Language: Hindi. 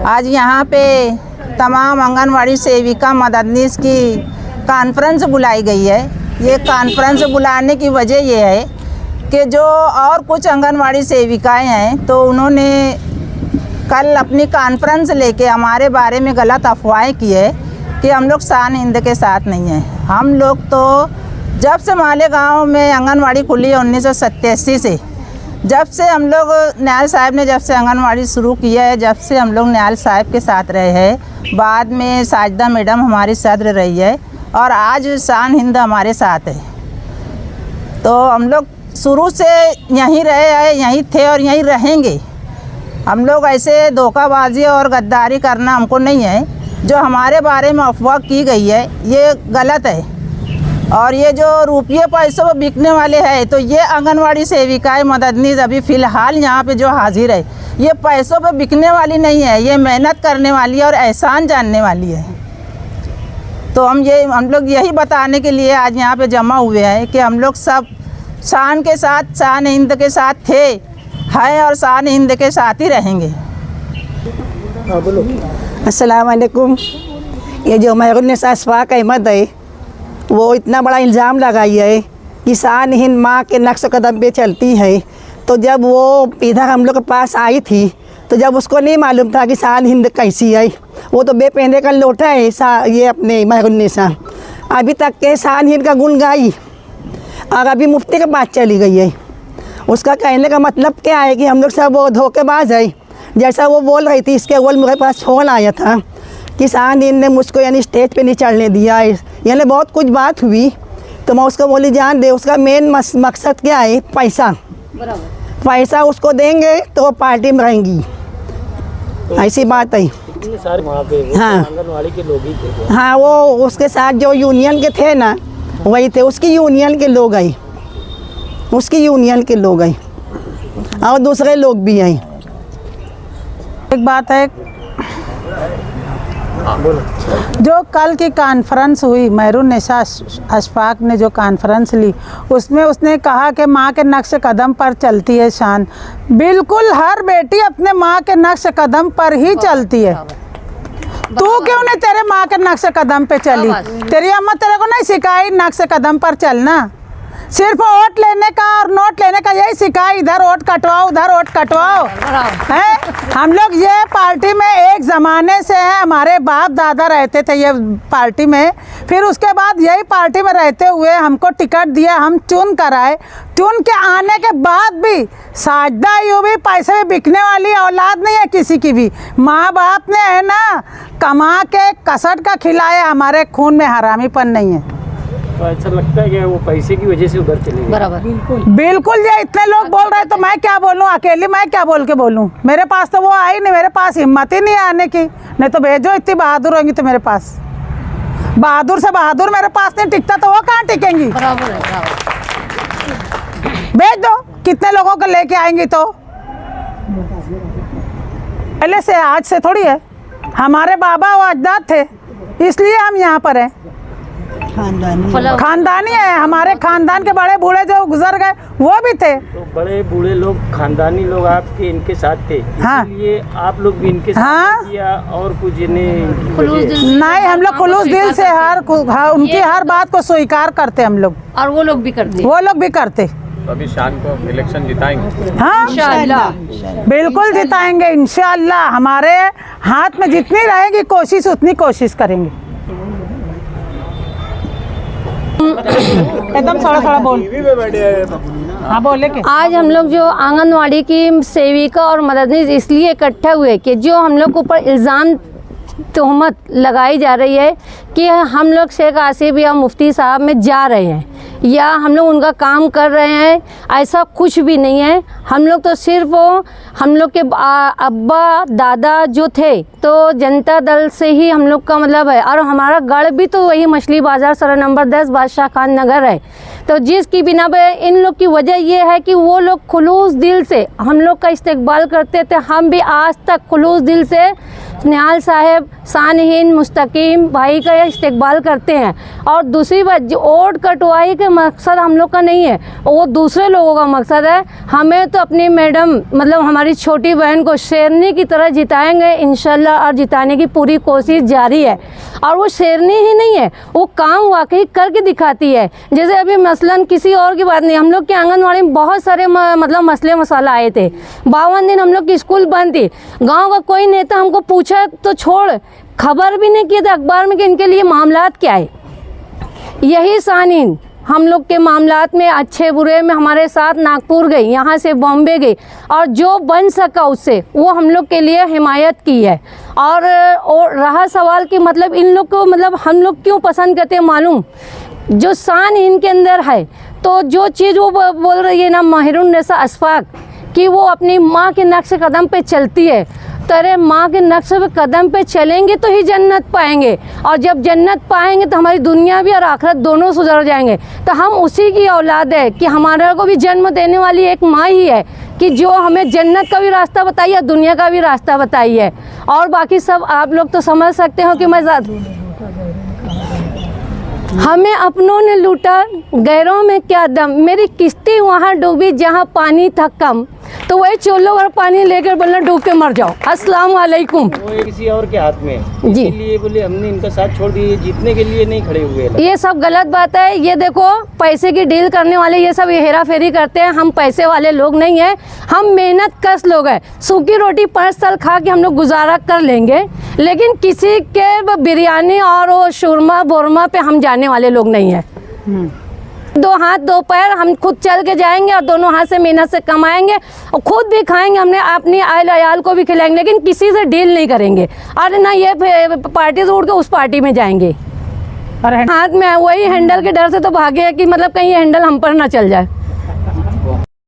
आज यहाँ पे तमाम आंगनवाड़ी सेविका मददनीश की कॉन्फ्रेंस बुलाई गई है। ये कॉन्फ्रेंस बुलाने की वजह ये है कि जो और कुछ आंगनवाड़ी सेविकाएं हैं तो उन्होंने कल अपनी कॉन्फ्रेंस लेके हमारे बारे में गलत अफवाहें की है कि हम लोग शान हिंद के साथ नहीं हैं। हम लोग तो जब से मालेगांव में आंगनवाड़ी खुली है 1987 से, जब से हम लोग न्याल साहब ने जब से आंगनवाड़ी शुरू किया है, जब से हम लोग न्याल साहब के साथ रहे हैं। बाद में साजिदा मैडम हमारी साथ रही है और आज शान हिंद हमारे साथ है। तो हम लोग शुरू से यहीं रहे हैं, यहीं थे और यहीं रहेंगे। हम लोग ऐसे धोखाबाजी और गद्दारी करना हमको नहीं है। जो हमारे बारे में अफवाह की गई है ये गलत है। और ये जो रुपये पैसों पर बिकने वाले हैं तो ये आंगनवाड़ी सेविकाएं मददनीश अभी फ़िलहाल यहाँ पे जो हाजिर है ये पैसों पर बिकने वाली नहीं है, ये मेहनत करने वाली है और एहसान जानने वाली है। तो हम लोग यही बताने के लिए आज यहाँ पे जमा हुए हैं कि हम लोग सब शान के साथ, शान हिंद के साथ थे, हैं और शान हिंद के साथ ही रहेंगे। हाँ बोलो। अस्सलाम वालेकुम। ये जो महरुन्निसा अशफाक अहमद है वो इतना बड़ा इल्ज़ाम लगाई है कि शान हिंद माँ के नक्श कदम पे चलती है। तो जब वो इधर हम लोग के पास आई थी तो जब उसको नहीं मालूम था कि शान हिंद कैसी है, वो तो बेपहने का लोटा है ये अपने महरुन्निसा। अभी तक के शान हिंद का गुण गाई और अभी मुफ्ती के पास चली गई है। उसका कहने का मतलब क्या है कि हम लोग सब वो धोखेबाज है। जैसा वो बोल रही थी, इसके अव्वल मेरे पास फ़ोन आया था कि शान हिंद ने मुझको यानी स्टेज पे नहीं चढ़ने दिया है, यानी बहुत कुछ बात हुई। तो मैं उसको बोली जान दे, उसका मेन मकसद क्या है, पैसा। पैसा उसको देंगे तो वो पार्टी में रहेंगी, ऐसी बात है। सारे वहाँ पे हाँ आंगनवाड़ी के लोग ही थे। हाँ, वो उसके साथ जो यूनियन के थे ना वही थे, उसकी यूनियन के लोग आई, उसकी यूनियन के लोग आई और दूसरे लोग भी आई। एक बात है, जो कल की कॉन्फ्रेंस हुई महरुन्निसा अशफाक ने जो कॉन्फ्रेंस ली उसमें उसने कहा कि माँ के नक्श कदम पर चलती है शान। बिल्कुल हर बेटी अपने माँ के नक्श कदम पर ही चलती है। तू क्यों नहीं तेरे माँ के नक्श कदम पे चली? तेरी अम्मा तेरे को नहीं सिखाई नक्श कदम पर चलना? सिर्फ वोट लेने का और नोट लेने का यही सिखाई, इधर वोट कटवाओ उधर वोट कटवाओ है। हम लोग ये पार्टी में एक ज़माने से हैं, हमारे बाप दादा रहते थे ये पार्टी में। फिर उसके बाद यही पार्टी में रहते हुए हमको टिकट दिया, हम चुन कर आए। चुन के आने के बाद भी साजिदा यूँ भी पैसे में बिकने वाली औलाद नहीं है किसी की भी। माँ बाप ने है ना कमा के कसट का खिलाया, हमारे खून में हरामीपन नहीं है। तो ऐसा लगता है कि वो पैसे की वजह से उधर चले गए। बराबर बिल्कुल। ये इतने लोग बोल रहे तो मैं क्या बोलूं, अकेली मैं क्या बोल के बोलूं? मेरे पास तो वो आई नहीं, मेरे पास हिम्मत ही नहीं आने की। नहीं तो भेजो, इतनी बहादुर होंगी तो मेरे पास। बहादुर से बहादुर मेरे पास नहीं टिकता तो वो कहाँ टिकेंगी? बराबर है, बराबर। भेज दो, कितने लोगों को लेके आएंगी? तो पहले से आज से थोड़ी है, हमारे बाबा और अजदाद थे इसलिए हम यहाँ पर हैं। खानदानी है, हमारे खानदान के बड़े बूढ़े जो गुजर गए वो भी थे। तो बड़े बूढ़े लोग, खानदानी लोग आपके इनके साथ थे, हाँ। इसलिए आप लोग भी इनके साथ हाँ। किया और कुछ इन्हें नहीं, हम लोग खुलूस दिल से उनकी हर बात को स्वीकार करते हम लोग, और वो लोग भी करते। वो लोग भी करते। तो अभी शान को इलेक्शन जिताएंगे? हाँ इंशाअल्लाह, बिल्कुल जिताएंगे इंशाअल्लाह। हमारे हाथ में जितनी रहेगी कोशिश उतनी कोशिश करेंगे। एकदम थोड़ा बोल। हाँ बोले के। आज हम लोग जो आंगनवाड़ी की सेविका और मददनीश इसलिए इकट्ठे हुए कि जो हम लोग के ऊपर इल्ज़ाम तोहमत लगाई जा रही है कि हम लोग शेख आसिफ या मुफ्ती साहब में जा रहे हैं या हम लोग उनका काम कर रहे हैं, ऐसा कुछ भी नहीं है। हम लोग तो सिर्फ हम लोग के अब्बा दादा जो थे तो जनता दल से ही हम लोग का मतलब है, और हमारा गढ़ भी तो वही मछली बाज़ार सरा नंबर 10 बादशाह खान नगर है। तो जिसकी बिना पे इन लोग की वजह ये है कि वो लोग खुलूस दिल से हम लोग का इस्तकबाल करते थे। हम भी आज तक खुलूस दिल से निहाल साहब, सानहीन, मुस्तकीम भाई का इस्तकबाल करते हैं। और दूसरी बात, जो वोट कटवाई के मकसद हम लोग का नहीं है, वो दूसरे लोगों का मकसद है। हमें तो अपनी मैडम मतलब हमारी छोटी बहन को शेरनी की तरह जिताएंगे इंशाल्लाह, और जिताने की पूरी कोशिश जारी है। और वो शेरनी ही नहीं है, वो काम वाकई करके दिखाती है। जैसे अभी मसलन किसी और की बात नहीं, हम लोग के आंगनवाड़ी में बहुत सारे मतलब मसले मसाला आए थे। 52 दिन हम लोग की स्कूल बंद थी। गाँव का कोई नेता हमको पूछा तो छोड़, खबर भी नहीं किया था अखबार में कि इनके लिए मामलात क्या है। यही सानीन हम लोग के मामलात में अच्छे बुरे में हमारे साथ नागपुर गई, यहाँ से बॉम्बे गई, और जो बन सका उससे वो हम लोग के लिए हिमायत की है। और रहा सवाल कि मतलब इन लोग को मतलब हम लोग क्यों पसंद करते हैं, मालूम जो शान इनके अंदर है। तो जो चीज़ वो बोल रही है ना महिरुन्निसा अशफाक, कि वो अपनी माँ के नक्श कदम पे चलती है। तेरे माँ के नक्श कदम पे चलेंगे तो ही जन्नत पाएंगे, और जब जन्नत पाएंगे तो हमारी दुनिया भी और आखिरत दोनों सुधर जाएंगे। तो हम उसी की औलाद है कि हमारे को भी जन्म देने वाली एक माँ ही है कि जो हमें जन्नत का भी रास्ता बताई है, दुनिया का भी रास्ता बताई है। और बाकी सब आप लोग तो समझ सकते हो कि मैं हमें अपनों ने लूटा, गैरों में क्या दम। मेरी किश्ती वहाँ डूबी जहाँ पानी था कम, तो वही चोलो और पानी लेकर बोलना डूब के मर जाओ। अस्सलाम वालेकुम। वो किसी और के हाथ में है। जी। इसलिए बोले हमने इनका साथ छोड़ दिए, जीतने के लिए नहीं खड़े हुए। ये सब गलत बात है। ये देखो पैसे की डील करने वाले ये सब हेरा फेरी करते हैं। हम पैसे वाले लोग नहीं हैं, हम मेहनत कश लोग हैं। सूखी रोटी 5 साल खा के हम लोग गुजारा कर लेंगे, लेकिन किसी के बिरयानी और वो शुरमा बोरमा पे हम जाने वाले लोग नहीं हैं। 2 हाथ 2 पैर हम खुद चल के जाएंगे और दोनों हाथ से मेहनत से कमाएंगे और खुद भी खाएंगे, हमने अपनी आयल को भी खिलाएंगे, लेकिन किसी से डील नहीं करेंगे। और ना ये पार्टी से उड़ के उस पार्टी में जाएंगे। और हाथ में वही हैंडल के डर से तो भागे कि मतलब कहीं हैंडल हम पर ना चल जाए।